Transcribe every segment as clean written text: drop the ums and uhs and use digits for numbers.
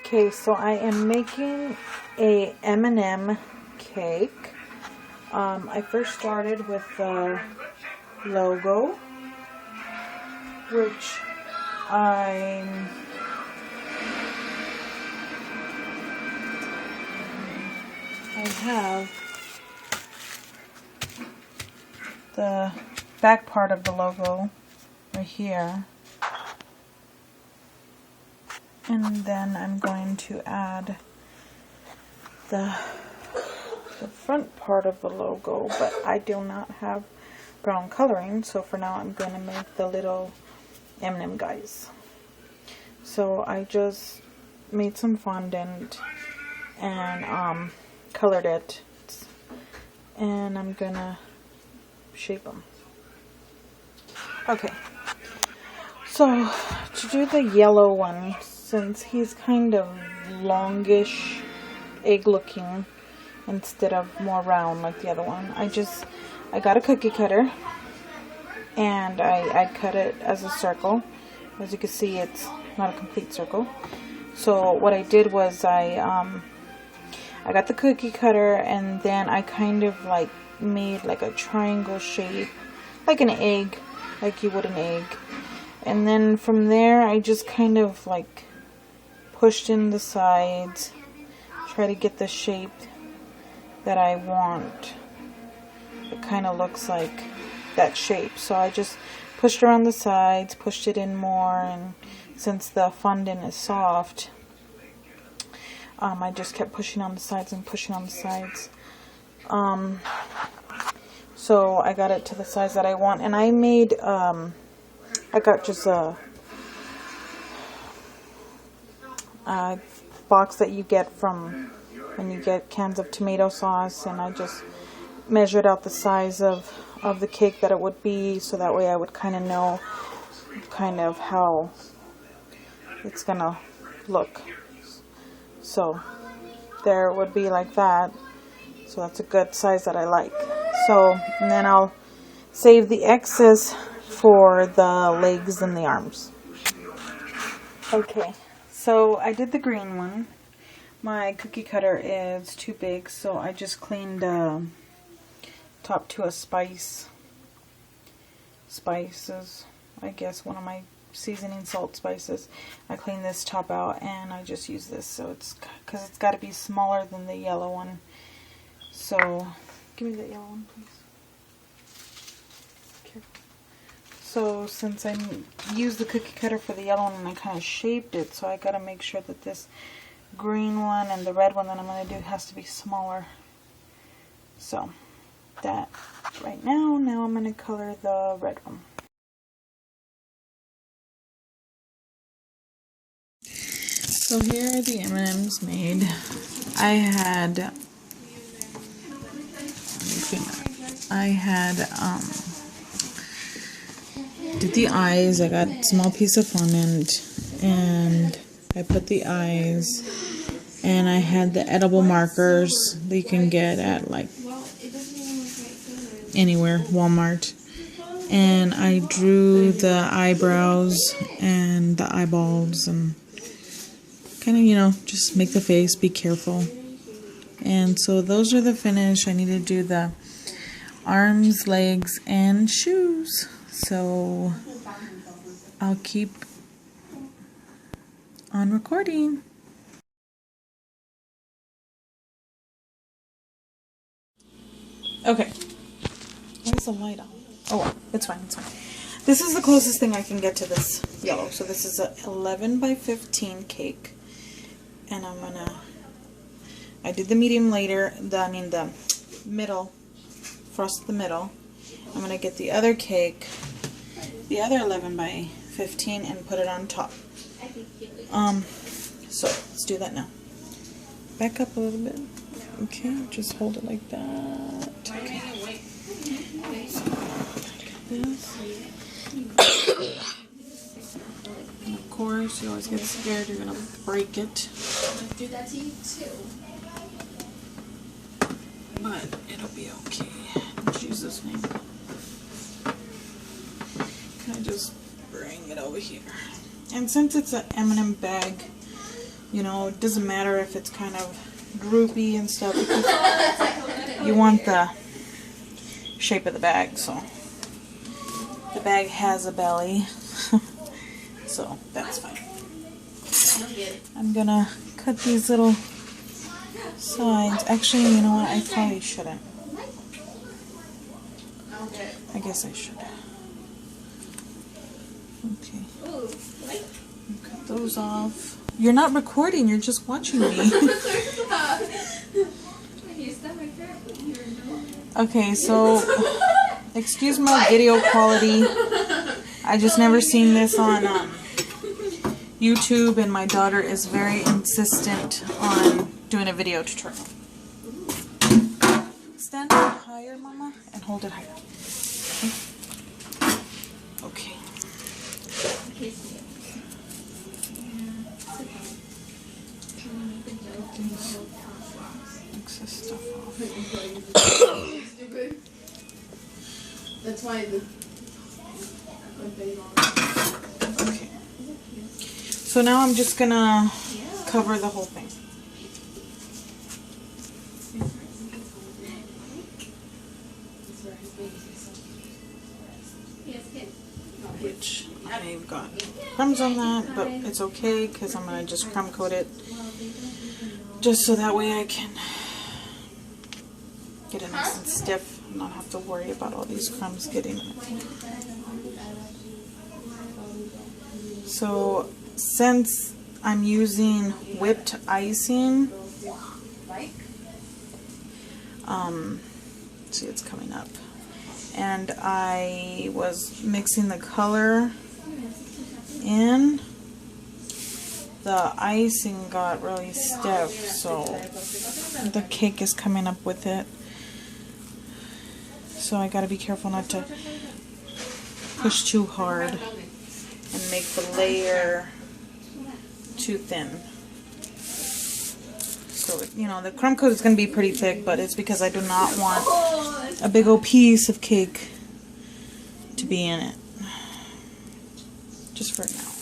Okay, so I am making a M&M cake. I first started with the logo, which I have the back part of the logo right here. And then I'm going to add the front part of the logo, but I do not have brown coloring, so for now I'm going to make the little M&M guys. So I just made some fondant and colored it, and I'm gonna shape them. Okay, so to do the yellow one, since he's kind of longish, egg looking instead of more round like the other one, I got a cookie cutter and I cut it as a circle. As you can see, it's not a complete circle. So what I did was I got the cookie cutter, and then I kind of like made like a triangle shape, like an egg, like you would an egg. And then from there I just kind of like pushed in the sides, try to get the shape that I want. It kind of looks like that shape. So I just pushed around the sides, pushed it in more, and since the fondant is soft, I just kept pushing on the sides and pushing on the sides. So I got it to the size that I want, and I made, I got just a box that you get from when you get cans of tomato sauce, and I just measured out the size of the cake that it would be, so that way I would kind of know kind of how it's gonna look. So there it would be like that. So that's a good size that I like. So, and then I'll save the excess for the legs and the arms. Okay, so I did the green one. My cookie cutter is too big, so I just cleaned top to a spices, I guess one of my seasoning salt spices. I cleaned this top out and I just use this, so it's because it's got to be smaller than the yellow one. So give me that yellow one, please. Careful. So since I used the cookie cutter for the yellow one and I kind of shaped it, so I got to make sure that this green one and the red one that I'm going to do has to be smaller. So that right now I'm going to color the red one. So here are the M&Ms made. I had did the eyes. I got a small piece of fondant and I put the eyes, and I had the edible markers that you can get at like anywhere, Walmart, and I drew the eyebrows and the eyeballs and kind of, you know, just make the face, be careful. And so those are the finish. I need to do the arms, legs, and shoes. So I'll keep on recording. Okay. Why is the light on? Oh, it's fine, it's fine. This is the closest thing I can get to this yellow. So this is a 11 by 15 cake. And I did the medium later, the middle, frost the middle. I'm going to get the other cake, the other 11 by 15, and put it on top. So let's do that now. Back up a little bit. Okay, just hold it like that. Okay. So, like this. And of course, you always get scared you're going to break it. Do that to you too. But it'll be okay. In Jesus' name. Can I just bring it over here? And since it's an M&M bag, You know, it doesn't matter if it's kind of droopy and stuff, because you want the shape of the bag. So the bag has a belly, so that's fine. I'm gonna cut these little sides. Actually, you know what? I probably shouldn't. I guess I should. Okay. Cut those off. You're not recording, you're just watching me. Okay, so excuse my video quality. I just never seen this on YouTube, and my daughter is very insistent on doing a video tutorial. Stand up higher, Mama, and hold it higher. Okay. These excess stuff off. That's why the Okay. So now I'm just gonna cover the whole thing. Which I've got crumbs on that, but it's okay because I'm gonna just crumb coat it, just so that way I can get it nice and stiff and not have to worry about all these crumbs getting in it. So since I'm using whipped icing, see, it's coming up, and I was mixing the color in, the icing got really stiff, so the cake is coming up with it. So I gotta be careful not to push too hard and make the layer too thin. So, you know, the crumb coat is going to be pretty thick, but it's because I do not want a big old piece of cake to be in it. Just for now.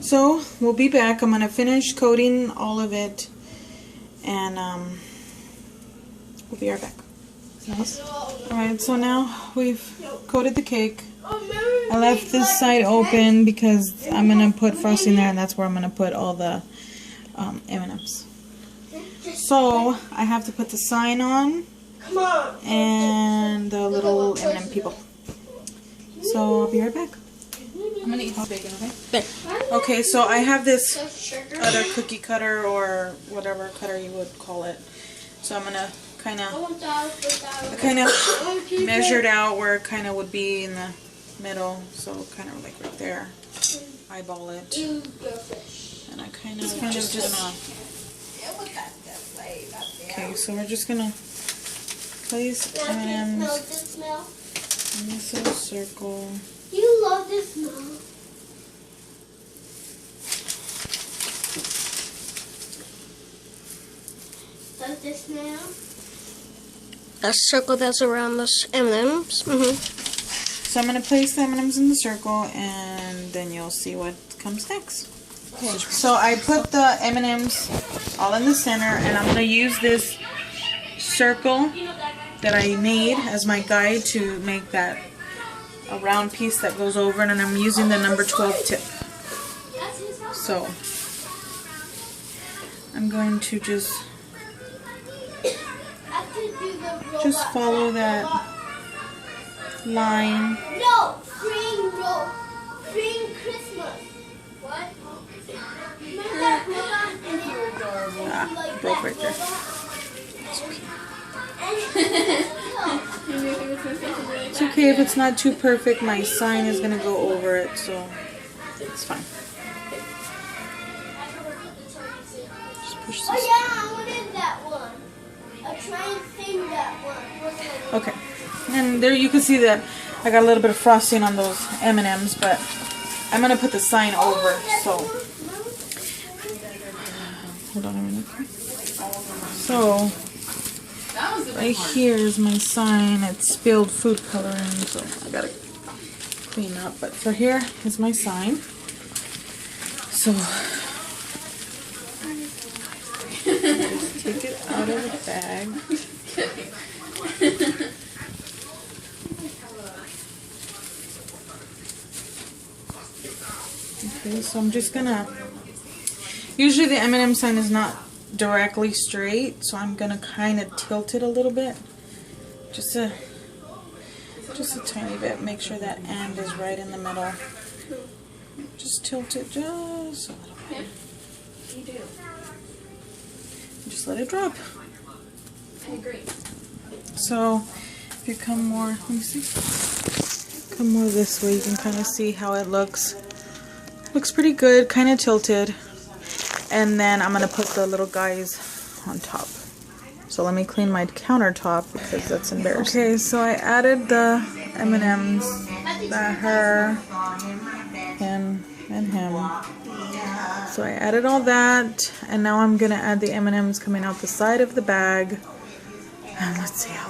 So, we'll be back. I'm going to finish coating all of it, and we'll be right back. Alright, so now we've coated the cake. I left this side open because I'm going to put frosting there, and that's where I'm going to put all the M&Ms. So, I have to put the sign on and the little M&M people. So, I'll be right back. I'm gonna eat this bacon, okay? Okay, so I have this other cookie cutter, or whatever cutter you would call it. So I'm going to kind of measured out where it kind of would be in the middle, so kind of like right there. Eyeball it, and I kind of just gonna. Okay, so we're just gonna place M&Ms in this little circle. You love this smell. Does this smell? A circle that's around the M&Ms. So I'm going to place the M&Ms in the circle, and then you'll see what comes next. Okay. So I put the M&Ms all in the center, and I'm going to use this circle that I made as my guide to make that a round piece that goes over, and I'm using the number 12 tip. So I'm going to just follow that line. No, green Christmas. What? Ah, broke right there. It's okay if it's not too perfect. My sign is gonna go over it, so it's fine. Just push this. Oh yeah, I wanted that one. I'm trying to think that one. Okay, and there you can see that I got a little bit of frosting on those M&Ms, but I'm gonna put the sign over. So hold on a minute. So That was the right here is my sign. It's spilled food coloring, so I gotta clean up. But for here is my sign. So just take it out of the bag. Okay, so I'm just gonna. Usually the M&M sign is not directly straight, so I'm gonna kind of tilt it a little bit, just a tiny bit. Make sure that end is right in the middle. Just tilt it just a little bit. Just let it drop. I agree. So if you come more, let me see. Come more this way, you can kind of see how it looks. Looks pretty good, kind of tilted. And then I'm gonna put the little guys on top. So let me clean my countertop because that's embarrassing. Okay, so I added the M&Ms, her, him, and him. So I added all that, and now I'm gonna add the M&Ms coming out the side of the bag. And let's see how